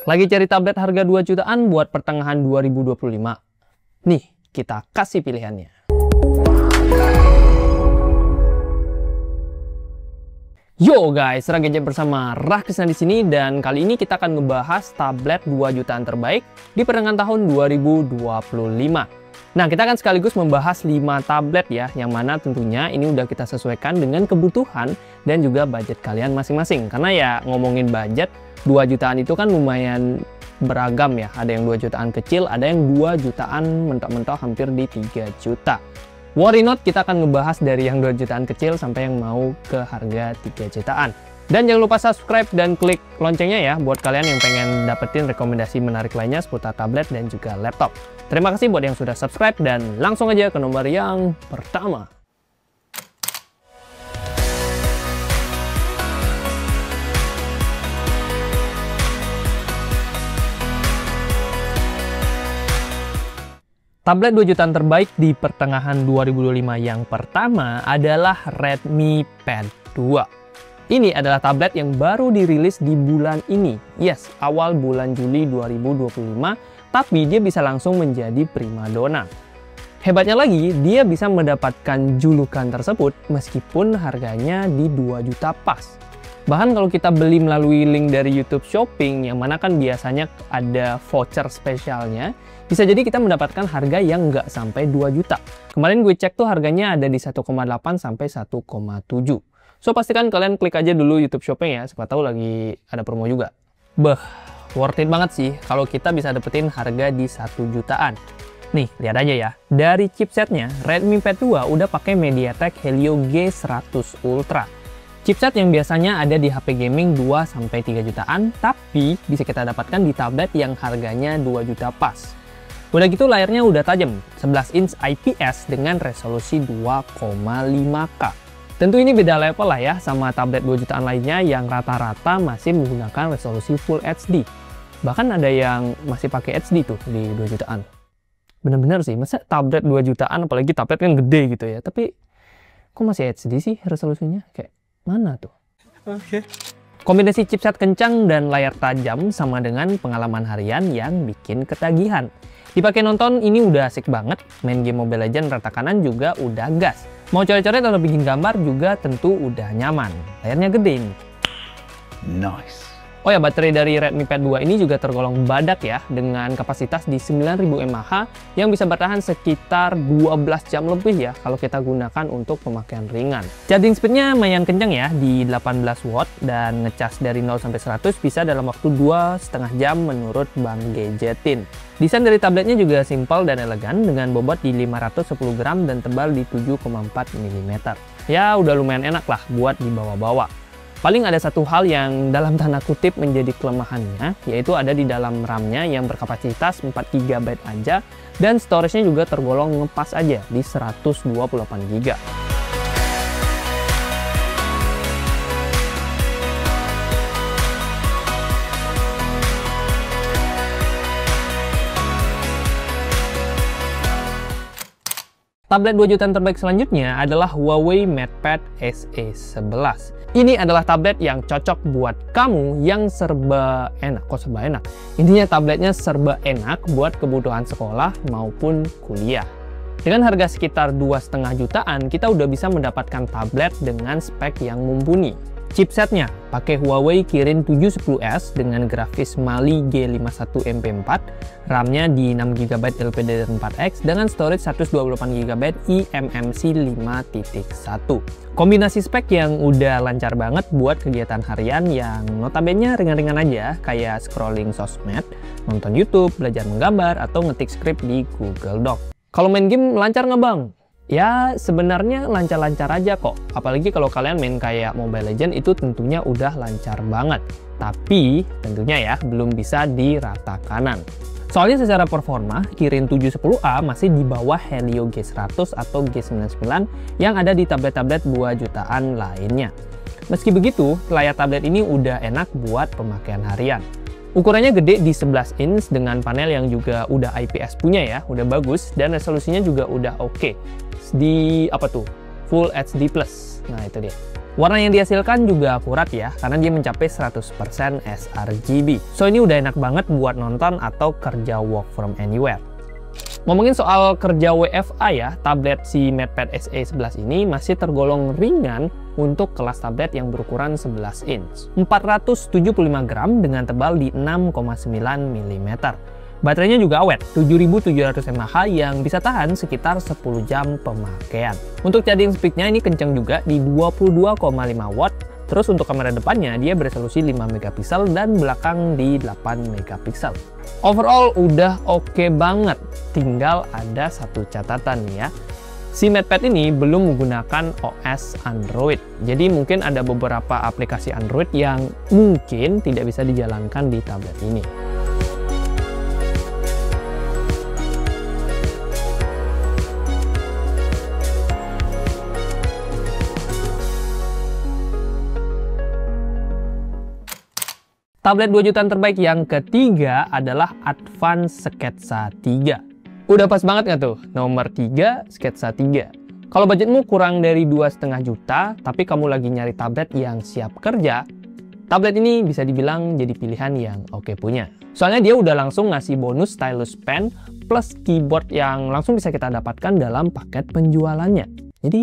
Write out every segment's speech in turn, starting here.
Lagi cari tablet harga 2 jutaan buat pertengahan 2025? Nih, kita kasih pilihannya. Yo guys, Ragadget bersama Rahkrisna di sini, dan kali ini kita akan ngebahas tablet 2 jutaan terbaik di pertengahan tahun 2025. Nah, kita akan sekaligus membahas 5 tablet ya, yang mana tentunya ini udah kita sesuaikan dengan kebutuhan dan juga budget kalian masing-masing. Karena ya ngomongin budget, 2 jutaan itu kan lumayan beragam ya. Ada yang 2 jutaan kecil, ada yang 2 jutaan mentok-mentok hampir di 3 juta. Worry not, kita akan ngebahas dari yang 2 jutaan kecil sampai yang mau ke harga 3 jutaan. Dan jangan lupa subscribe dan klik loncengnya ya buat kalian yang pengen dapetin rekomendasi menarik lainnya seputar tablet dan juga laptop. Terima kasih buat yang sudah subscribe, dan langsung aja ke nomor yang pertama. Tablet 2 jutaan terbaik di pertengahan 2025 yang pertama adalah Redmi Pad 2. Ini adalah tablet yang baru dirilis di bulan ini. Yes, awal bulan Juli 2025, tapi dia bisa langsung menjadi primadona. Hebatnya lagi, dia bisa mendapatkan julukan tersebut meskipun harganya di 2 juta pas. Bahkan kalau kita beli melalui link dari YouTube Shopping, yang mana kan biasanya ada voucher spesialnya, bisa jadi kita mendapatkan harga yang nggak sampai 2 juta. Kemarin gue cek tuh harganya ada di 1,8 sampai 1,7. So pastikan kalian klik aja dulu YouTube Shopping ya, siapa tahu lagi ada promo juga. Worth it banget sih kalau kita bisa dapetin harga di 1 jutaan. Nih, lihat aja ya. Dari chipsetnya, Redmi Pad 2 udah pakai MediaTek Helio G100 Ultra. Chipset yang biasanya ada di HP gaming 2-3 jutaan, tapi bisa kita dapatkan di tablet yang harganya 2 juta pas. Udah gitu layarnya udah tajam, 11 inch IPS dengan resolusi 2,5K. Tentu ini beda level lah ya sama tablet 2 jutaan lainnya yang rata-rata masih menggunakan resolusi Full HD. Bahkan ada yang masih pakai HD tuh di 2 jutaan. Bener-bener sih, masa tablet 2 jutaan, apalagi tablet kan gede gitu ya, tapi kok masih HD sih resolusinya? Kayak mana tuh? Oke. Kombinasi chipset kencang dan layar tajam sama dengan pengalaman harian yang bikin ketagihan. Dipakai nonton ini udah asik banget, main game Mobile Legends rata kanan juga udah gas. Mau coret-coret atau bikin gambar juga tentu udah nyaman. Layarnya gede nih. Nice. Oh ya, baterai dari Redmi Pad 2 ini juga tergolong badak ya, dengan kapasitas di 9000 mAh yang bisa bertahan sekitar 12 jam lebih ya kalau kita gunakan untuk pemakaian ringan. Charging speednya lumayan kencang ya, di 18 watt, dan ngecas dari 0 sampai 100 bisa dalam waktu 2,5 jam menurut Bang Gadgetin. Desain dari tabletnya juga simpel dan elegan dengan bobot di 510 gram dan tebal di 7,4 mm. Ya udah lumayan enak lah buat dibawa-bawa. Paling ada satu hal yang dalam tanda kutip menjadi kelemahannya, yaitu ada di dalam RAM-nya yang berkapasitas 4 GB aja, dan storage-nya juga tergolong ngepas aja di 128 GB. Tablet 2 jutaan terbaik selanjutnya adalah Huawei MatePad SE11. Ini adalah tablet yang cocok buat kamu yang serba enak. Kok serba enak? Intinya tabletnya serba enak buat kebutuhan sekolah maupun kuliah. Dengan harga sekitar 2,5 jutaan, kita udah bisa mendapatkan tablet dengan spek yang mumpuni. Chipsetnya pakai Huawei Kirin 710S dengan grafis Mali G51 MP4, RAM-nya di 6 GB LPDDR4X dengan storage 128 GB eMMC 5.1. Kombinasi spek yang udah lancar banget buat kegiatan harian yang notabene ringan-ringan aja, kayak scrolling sosmed, nonton YouTube, belajar menggambar, atau ngetik skrip di Google Doc. Kalau main game lancar nggak bang? Ya sebenarnya lancar-lancar aja kok, apalagi kalau kalian main kayak Mobile Legends itu tentunya udah lancar banget. Tapi tentunya ya belum bisa di rata kanan. Soalnya secara performa, Kirin 710A masih di bawah Helio G100 atau G99 yang ada di tablet-tablet 2 jutaan lainnya. Meski begitu, layar tablet ini udah enak buat pemakaian harian. Ukurannya gede di 11 inch dengan panel yang juga udah IPS punya ya, udah bagus, dan resolusinya juga udah oke. Di apa tuh? Full HD+. Nah itu dia. Warna yang dihasilkan juga akurat ya, karena dia mencapai 100% sRGB. So ini udah enak banget buat nonton atau kerja work from anywhere. Ngomongin soal kerja WFA ya, tablet si MatePad SE11 ini masih tergolong ringan untuk kelas tablet yang berukuran 11 inch. 475 gram dengan tebal di 6,9 mm. Baterainya juga awet, 7700 mAh yang bisa tahan sekitar 10 jam pemakaian. Untuk charging speednya ini kenceng juga di 22,5 watt. Terus untuk kamera depannya dia beresolusi 5 megapiksel dan belakang di 8 megapiksel. Overall udah oke banget. Tinggal ada satu catatan nih ya. Si MatePad ini belum menggunakan OS Android. Jadi mungkin ada beberapa aplikasi Android yang mungkin tidak bisa dijalankan di tablet ini. Tablet 2 jutaan terbaik yang ketiga adalah Advance Sketsa 3. Udah pas banget nggak tuh? Nomor 3, Sketsa 3. Kalau budgetmu kurang dari 2,5 juta, tapi kamu lagi nyari tablet yang siap kerja, tablet ini bisa dibilang jadi pilihan yang oke punya. Soalnya dia udah langsung ngasih bonus stylus pen plus keyboard yang langsung bisa kita dapatkan dalam paket penjualannya. Jadi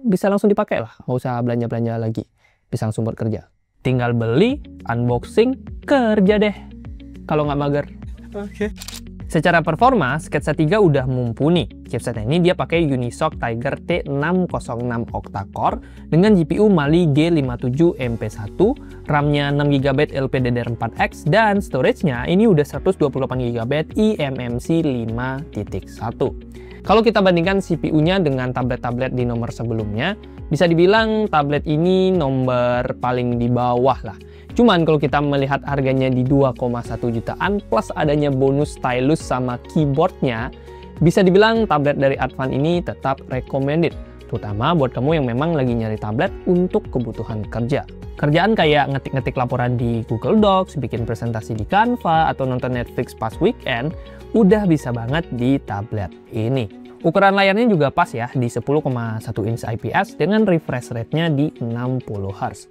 bisa langsung dipakai lah, nggak usah belanja-belanja lagi. Bisa langsung buat kerja. Tinggal beli, unboxing, kerja deh. Kalau nggak mager. Oke. Secara performa, Sketsa 3 udah mumpuni. Chipset ini dia pakai Unisoc Tiger T606 octa-core dengan GPU Mali G57 MP1, RAM-nya 6GB LPDDR4X, dan storage-nya ini udah 128GB eMMC 5.1. Kalau kita bandingkan CPU-nya dengan tablet-tablet di nomor sebelumnya, bisa dibilang tablet ini nomor paling di bawah lah. Cuman kalau kita melihat harganya di 2,1 jutaan plus adanya bonus stylus sama keyboardnya, bisa dibilang tablet dari Advance ini tetap recommended. Terutama buat kamu yang memang lagi nyari tablet untuk kebutuhan kerja. Kerjaan kayak ngetik-ngetik laporan di Google Docs, bikin presentasi di Canva, atau nonton Netflix pas weekend, udah bisa banget di tablet ini. Ukuran layarnya juga pas ya, di 10,1 inch IPS dengan refresh rate-nya di 60 Hz.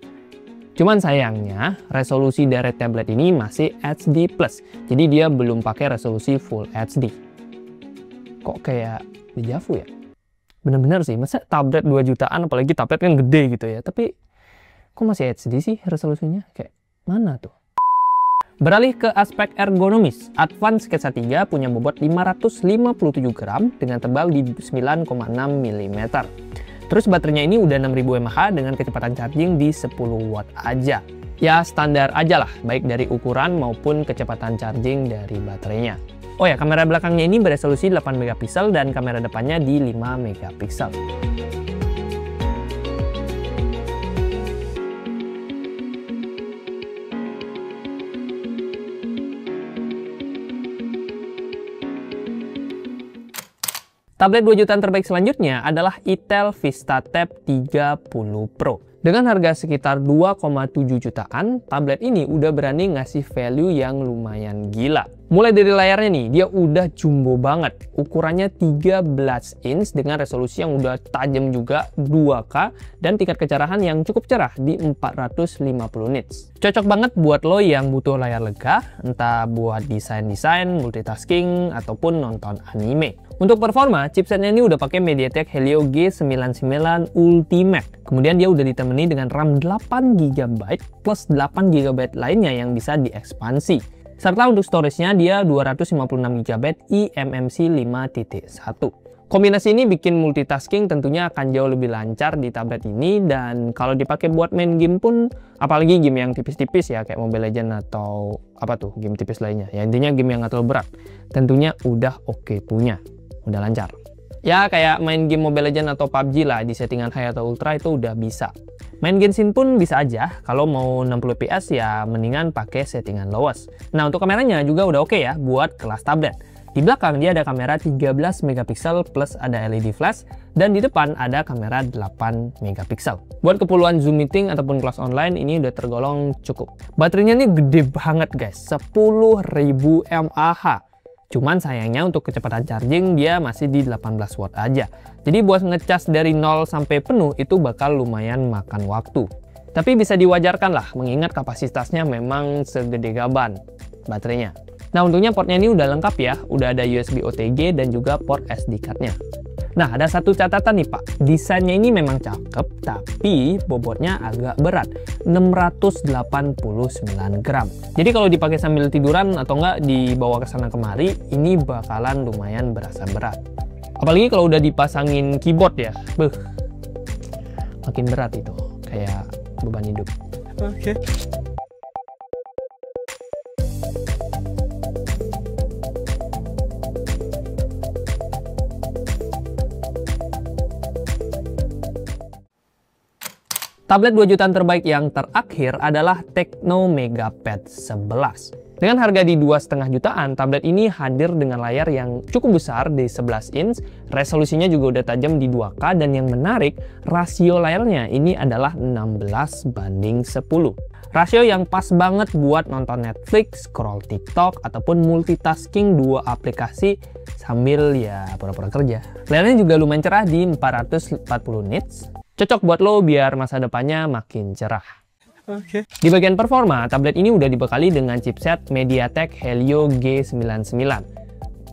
Cuman sayangnya, resolusi dari tablet ini masih HD+, jadi dia belum pakai resolusi Full HD. Kok kayak dejavu ya? Bener-bener sih, masa tablet 2 jutaan, apalagi tablet kan gede gitu ya, tapi kok masih HD sih resolusinya? Kayak mana tuh? Beralih ke aspek ergonomis, Advance Sketsa 3 punya bobot 557 gram dengan tebal di 9,6 mm. Terus baterainya ini udah 6000 mAh dengan kecepatan charging di 10 watt aja. Ya standar aja lah, baik dari ukuran maupun kecepatan charging dari baterainya. Oh ya, kamera belakangnya ini beresolusi 8 megapiksel dan kamera depannya di 5 megapiksel. Tablet 2 jutaan terbaik selanjutnya adalah Itel VistaTab 30 Pro. Dengan harga sekitar 2,7 jutaan, tablet ini udah berani ngasih value yang lumayan gila. Mulai dari layarnya nih, dia udah jumbo banget. Ukurannya 13 inch dengan resolusi yang udah tajam juga 2K dan tingkat kecerahan yang cukup cerah di 450 nits. Cocok banget buat lo yang butuh layar lega, entah buat desain-desain, multitasking, ataupun nonton anime. Untuk performa, chipsetnya ini udah pakai MediaTek Helio G99 Ultimate. Kemudian dia udah ditemani dengan RAM 8GB plus 8GB lainnya yang bisa diekspansi. Serta untuk storage-nya dia 256GB eMMC 5.1. Kombinasi ini bikin multitasking tentunya akan jauh lebih lancar di tablet ini, dan kalau dipakai buat main game pun, apalagi game yang tipis-tipis ya kayak Mobile Legends atau apa tuh game tipis lainnya. Ya intinya game yang nggak terlalu berat, tentunya udah oke punya. Udah lancar. Ya kayak main game Mobile Legends atau PUBG lah di settingan high atau ultra itu udah bisa. Main Genshin pun bisa aja, kalau mau 60 fps ya mendingan pakai settingan lowest. Nah untuk kameranya juga udah oke ya buat kelas tablet. Di belakang dia ada kamera 13 megapiksel plus ada LED flash, dan di depan ada kamera 8 megapiksel. Buat keperluan Zoom meeting ataupun kelas online ini udah tergolong cukup. Baterainya ini gede banget guys, 10.000 mAh. Cuman sayangnya untuk kecepatan charging dia masih di 18 watt aja. Jadi buat ngecas dari 0 sampai penuh itu bakal lumayan makan waktu. Tapi bisa diwajarkan lah, mengingat kapasitasnya memang segede gaban baterainya. Nah, untungnya portnya ini udah lengkap ya, udah ada USB OTG dan juga port SD card-nya. Nah, ada satu catatan nih Pak, desainnya ini memang cakep, tapi bobotnya agak berat, 689 gram. Jadi kalau dipakai sambil tiduran atau enggak dibawa ke sana kemari, ini bakalan lumayan berasa berat. Apalagi kalau udah dipasangin keyboard ya, makin berat itu, kayak beban hidup. Oke. Tablet 2 jutaan terbaik yang terakhir adalah Tecno Megapad 11. Dengan harga di 2,5 jutaan, tablet ini hadir dengan layar yang cukup besar di 11 inch, resolusinya juga udah tajam di 2K, dan yang menarik, rasio layarnya ini adalah 16:10. Rasio yang pas banget buat nonton Netflix, scroll TikTok, ataupun multitasking dua aplikasi sambil ya pura-pura kerja. Layarnya juga lumayan cerah di 440 nits. Cocok buat lo biar masa depannya makin cerah. Oke. Di bagian performa, tablet ini udah dibekali dengan chipset MediaTek Helio G99.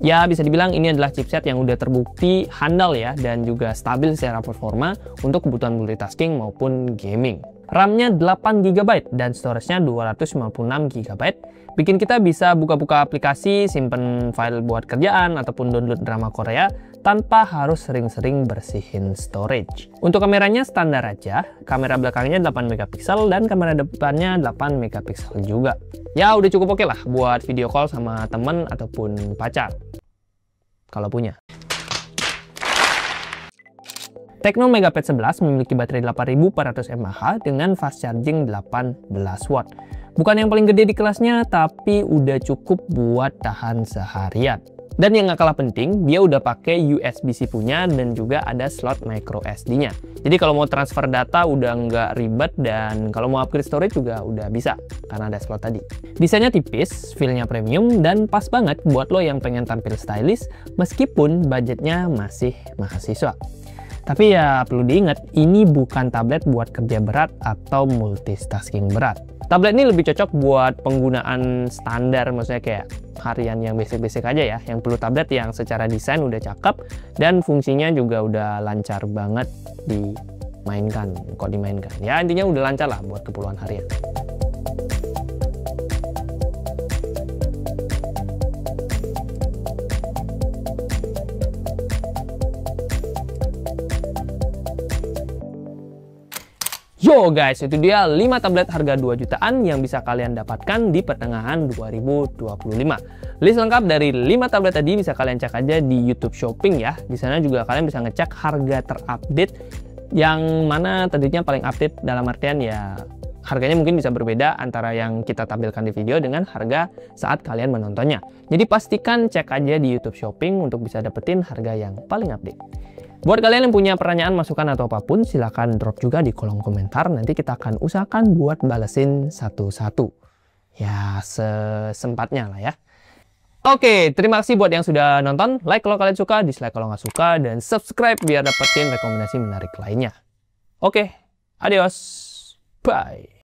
Ya, bisa dibilang ini adalah chipset yang udah terbukti handal ya, dan juga stabil secara performa untuk kebutuhan multitasking maupun gaming. RAM-nya 8 GB dan storage-nya 256 GB. Bikin kita bisa buka-buka aplikasi, simpen file buat kerjaan, ataupun download drama Korea tanpa harus sering-sering bersihin storage. Untuk kameranya standar aja, kamera belakangnya 8 megapiksel dan kamera depannya 8 megapiksel juga. Ya udah cukup oke lah buat video call sama temen ataupun pacar, kalau punya. Tecno Megapad 11 memiliki baterai 8400 mAh dengan fast charging 18 watt. Bukan yang paling gede di kelasnya, tapi udah cukup buat tahan seharian. Dan yang gak kalah penting, dia udah pakai USB-C punya dan juga ada slot micro SD-nya. Jadi kalau mau transfer data udah nggak ribet, dan kalau mau upgrade storage juga udah bisa karena ada slot tadi. Desainnya tipis, feel-nya premium, dan pas banget buat lo yang pengen tampil stylish meskipun budgetnya masih mahasiswa. Tapi ya perlu diingat, ini bukan tablet buat kerja berat atau multitasking berat. Tablet ini lebih cocok buat penggunaan standar, maksudnya kayak harian yang basic-basic aja ya, yang perlu tablet yang secara desain udah cakep dan fungsinya juga udah lancar banget dimainkan, kok dimainkan. Ya intinya udah lancar lah buat keperluan harian. Yo guys, itu dia 5 tablet harga 2 jutaan yang bisa kalian dapatkan di pertengahan 2025. List lengkap dari 5 tablet tadi bisa kalian cek aja di YouTube Shopping ya. Di sana juga kalian bisa ngecek harga terupdate yang mana tentunya paling update, dalam artian ya harganya mungkin bisa berbeda antara yang kita tampilkan di video dengan harga saat kalian menontonnya. Jadi pastikan cek aja di YouTube Shopping untuk bisa dapetin harga yang paling update. Buat kalian yang punya pertanyaan, masukan, atau apapun, silahkan drop juga di kolom komentar. Nanti kita akan usahakan buat balesin satu-satu. Ya, sesempatnya lah ya. Oke, terima kasih buat yang sudah nonton. Like kalau kalian suka, dislike kalau nggak suka, dan subscribe biar dapetin rekomendasi menarik lainnya. Oke, adios. Bye.